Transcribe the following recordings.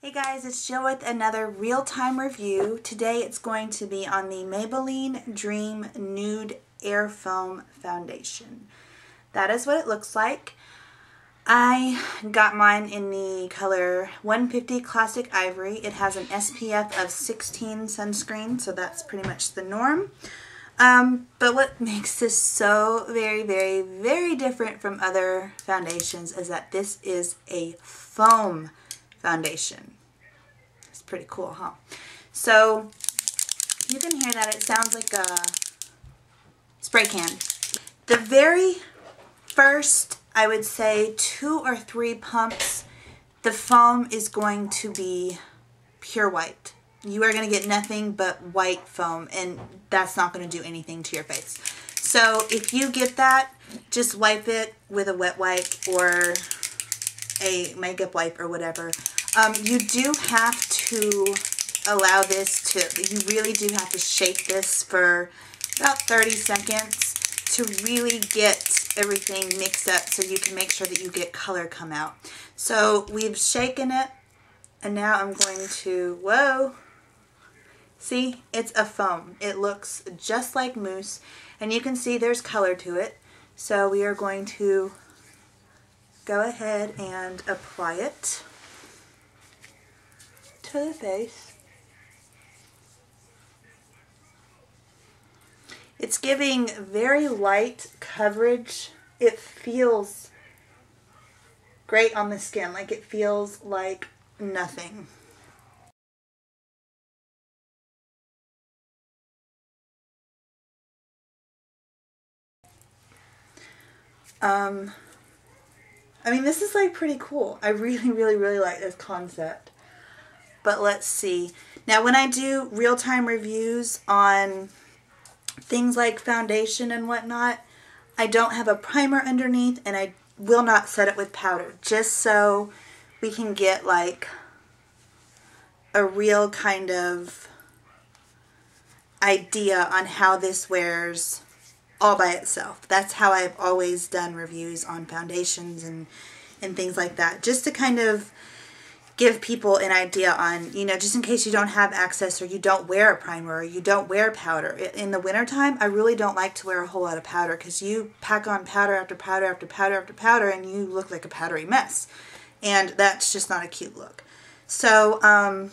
Hey guys, it's Jill with another real-time review. Today it's going to be on the Maybelline Dream Nude Airfoam Foundation. That is what it looks like. I got mine in the color 150 Classic Ivory. It has an SPF of 16 sunscreen, so that's pretty much the norm. But what makes this so very different from other foundations is that this is a foam foundation. It's pretty cool, huh? So you can hear that it sounds like a spray can. The very first, I would say, 2 or 3 pumps, the foam is going to be pure white. You are going to get nothing but white foam, and that's not going to do anything to your face. So if you get that, just wipe it with a wet wipe or a makeup wipe or whatever. You do have to allow this to, you really do have to shake this for about 30 seconds to really get everything mixed up so you can make sure that you get color come out. So we've shaken it, and now I'm going to, whoa, see, it's a foam. It looks just like mousse, and you can see there's color to it. So we are going to go ahead and apply it to the face. It's giving very light coverage. It feels great on the skin, like it feels like nothing. I mean, this is like pretty cool. I really like this concept. But let's see. Now, when I do real-time reviews on things like foundation and whatnot, I don't have a primer underneath, and I will not set it with powder, just so we can get like a real kind of idea on how this wears all by itself. That's how I've always done reviews on foundations and things like that, just to kind of give people an idea on, you know, just in case you don't have access or you don't wear a primer or you don't wear powder. In the wintertime, I really don't like to wear a whole lot of powder because you pack on powder after powder after powder after powder and you look like a powdery mess. And that's just not a cute look. So,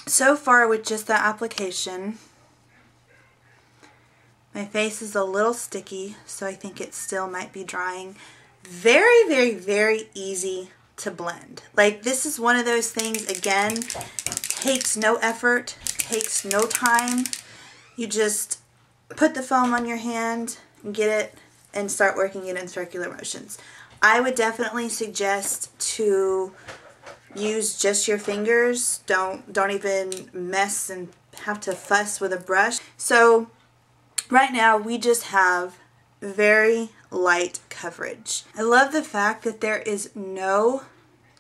so far with just that application, my face is a little sticky, so I think it still might be drying. Very easy to blend. Like, this is one of those things, again, takes no effort, takes no time. You just put the foam on your hand, get it, and start working it in circular motions. I would definitely suggest to use just your fingers. Don't even mess and have to fuss with a brush. So right now we just have very light coverage. I love the fact that there is no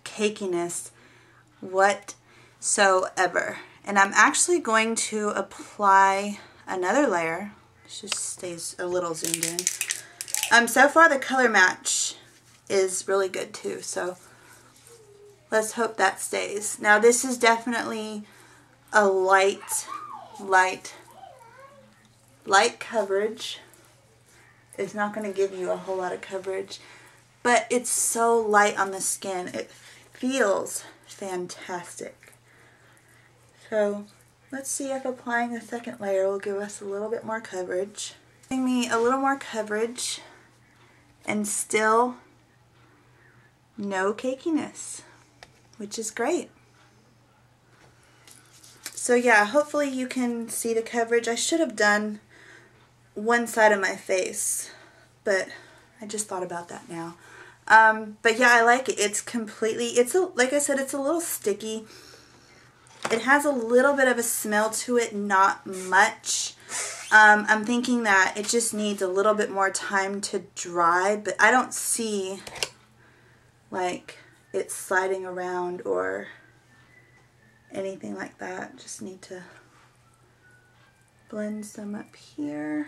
cakiness whatsoever. And I'm actually going to apply another layer. It just stays a little zoomed in. So far the color match is really good too, so let's hope that stays. Now this is definitely a light coverage. It's not going to give you a whole lot of coverage, but it's so light on the skin. It feels fantastic. So let's see if applying a second layer will give us a little bit more coverage. Giving me a little more coverage and still no cakiness, which is great. So yeah, hopefully you can see the coverage. I should have done one side of my face, but I just thought about that now. But yeah, I like it. It's completely, like I said, it's a little sticky. It has a little bit of a smell to it, not much. I'm thinking that it just needs a little bit more time to dry, but I don't see like it sliding around or anything like that. Just need to blend some up here.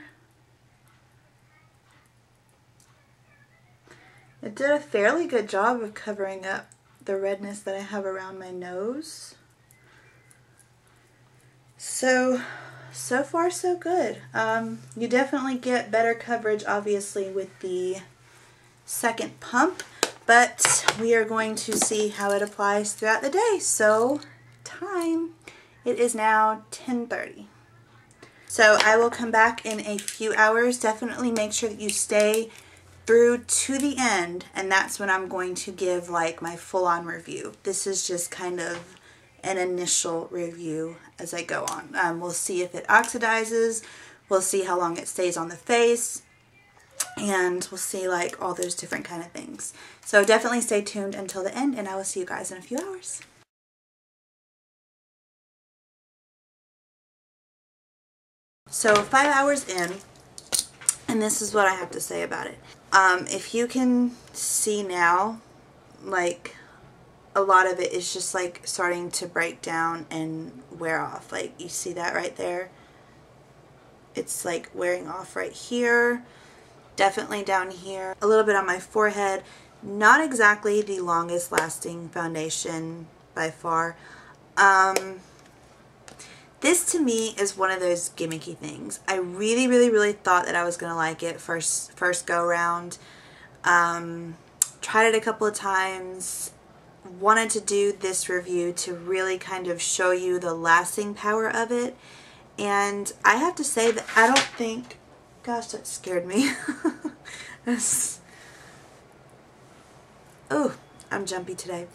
It did a fairly good job of covering up the redness that I have around my nose. So far so good. You definitely get better coverage obviously with the second pump, but we are going to see how it applies throughout the day. So time. It is now 10:30. So I will come back in a few hours. Definitely make sure that you stay through to the end, and that's when I'm going to give like my full-on review. This is just kind of an initial review as I go on. We'll see if it oxidizes, we'll see how long it stays on the face, and we'll see like all those different kind of things. So definitely stay tuned until the end, and I will see you guys in a few hours. So 5 hours in, and this is what I have to say about it. If you can see now, like a lot of it is just like starting to break down and wear off. Like you see that right there? It's like wearing off right here, definitely down here, a little bit on my forehead. Not exactly the longest lasting foundation by far. This to me is one of those gimmicky things. I really thought that I was gonna like it first go around. Tried it a couple of times. Wanted to do this review to really kind of show you the lasting power of it. And I have to say that I don't think, gosh, that scared me. Oh, I'm jumpy today.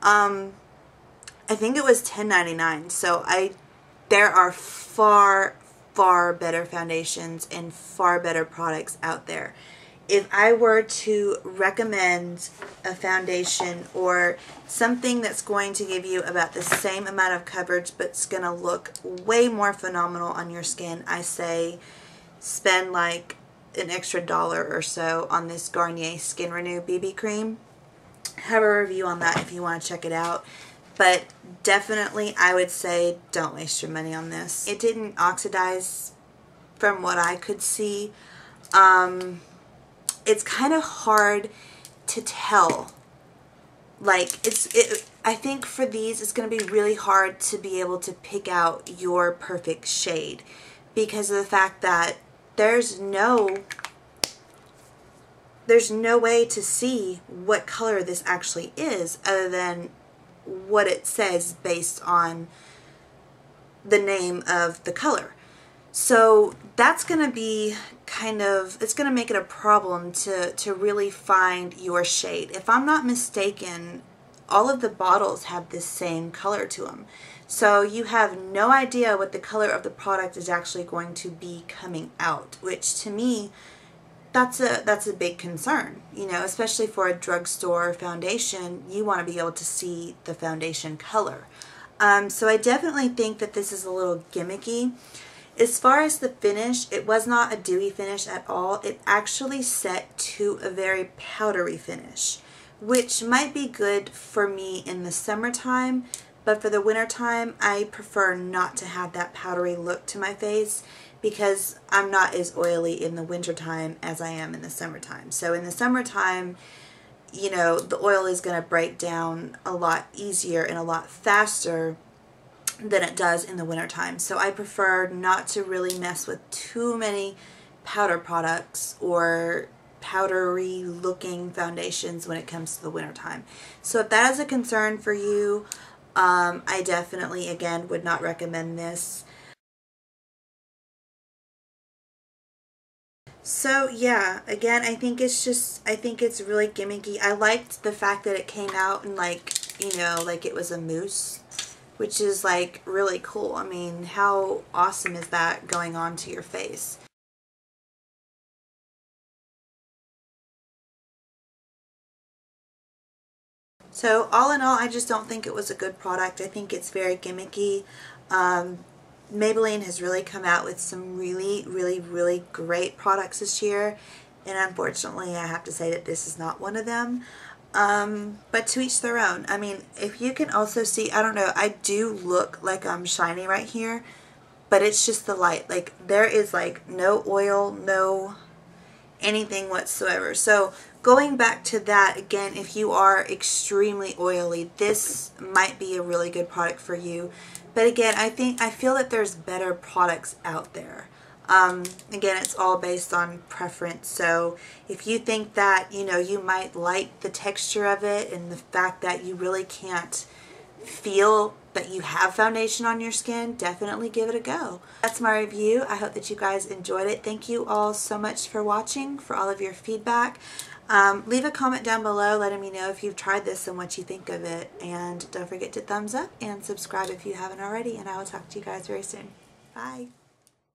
I think it was $10.99. So there are far better foundations and far better products out there. If I were to recommend a foundation or something that's going to give you about the same amount of coverage but it's going to look way more phenomenal on your skin, I say spend like an extra $1 or so on this Garnier Skin Renew BB cream. Have a review on that if you want to check it out. But definitely I would say don't waste your money on this. It didn't oxidize from what I could see. It's kind of hard to tell. Like I think for these it's going to be really hard to be able to pick out your perfect shade because of the fact that there's no way to see what color this actually is other than what it says based on the name of the color. So that's going to be kind of, it's going to make it a problem to really find your shade. If I'm not mistaken, all of the bottles have this same color to them. So you have no idea what the color of the product is actually going to be coming out, which to me, that's a big concern, you know, especially for a drugstore foundation. You want to be able to see the foundation color. So I definitely think that this is a little gimmicky. As far as the finish, it was not a dewy finish at all. It actually set to a very powdery finish, which might be good for me in the summertime, but for the wintertime, I prefer not to have that powdery look to my face because I'm not as oily in the wintertime as I am in the summertime. So in the summertime, you know, the oil is going to break down a lot easier and a lot faster than it does in the wintertime. So I prefer not to really mess with too many powder products or powdery looking foundations when it comes to the wintertime. So if that is a concern for you, I definitely, again, would not recommend this. So yeah, again, I think it's really gimmicky. I liked the fact that it came out and like, you know, like it was a mousse, which is like really cool. I mean, how awesome is that going on to your face? So all in all, I just don't think it was a good product. I think it's very gimmicky. Maybelline has really come out with some really great products this year, and unfortunately I have to say that this is not one of them. But to each their own. I mean, if you can also see, I don't know, I do look like I'm shiny right here, but it's just the light. Like there is like no oil, no anything whatsoever. So going back to that again, if you are extremely oily, this might be a really good product for you. But again, I feel that there's better products out there. Again, it's all based on preference. So if you think that, you know, you might like the texture of it and the fact that you really can't feel that you have foundation on your skin, definitely give it a go. That's my review. I hope that you guys enjoyed it. Thank you all so much for watching, for all of your feedback. Leave a comment down below letting me know if you've tried this and what you think of it. And don't forget to thumbs up and subscribe if you haven't already. And I will talk to you guys very soon. Bye.